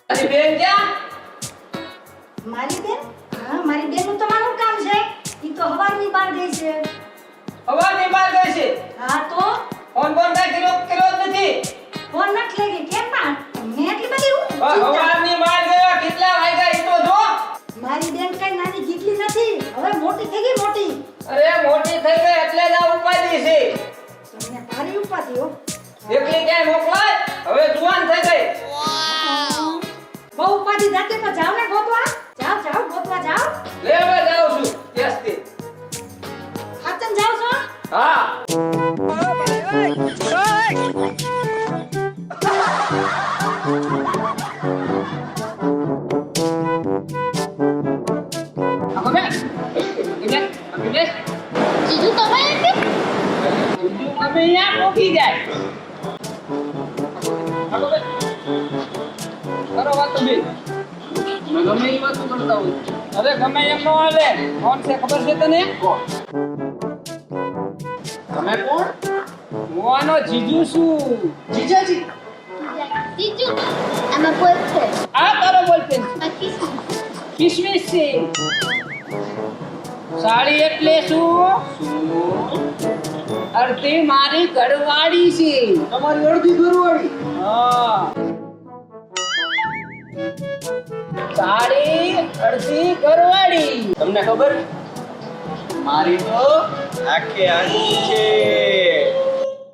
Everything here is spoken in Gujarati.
અરે બેન ક્યાં? મારી બેન? હા, મારી બેનનું તમારું કામ છે. ઈ તો હવારની બહાર ગઈ છે. હવાની બહાર ગઈ છે. હા તો ફોન કાંઈ કર્યો જ નથી. ફોન નથી લઈ ગઈ. કેમ પણ? મેં એટલી બધી ચિંતા. હવાની બહાર ગયા કેટલા વાગ્યા ઈ તો જો. મારી બેન કઈ નાની ગીટલી નથી. હવે મોટી થઈ ગઈ મોટી. અરે મોટી થઈ ગઈ એટલે જ આ ઉપાડી છે. તમને ભારી ઉપાધી હો. એકલી ક્યાંય મોકલાય? હવે જુવાન થઈ ગઈ. બહુ ઉપાધી જાતે તો જાવ ને ગોતવા. જાવ ગોતવા જાવ. લે હવે જાઉં છું કેસથી. હાચન જાવ છો? હા. જીજુ તમે કે તમે અહીંયા પહોંચી જાય. કરો વાતો બેન. ગમે એ વાતો કરતા હોય. અરે ગમે એમ નો હાલે. કોણ છે ખબર છે તને? તમે કોણ? હું આનો જીજુ છું. જીજાજી. જીજુ આમાં બોલ છે આ તારો બોલપેન છે. આ કિસ કિસમિસ છે. સાડી એટલે શું? અડધી મારી ઘરવાળી છે. તમારી અડધી ઘરવાળી. હા. સાડી અડધી ઘરવાળી. તમને ખબર મારી તો આખે આખી છે.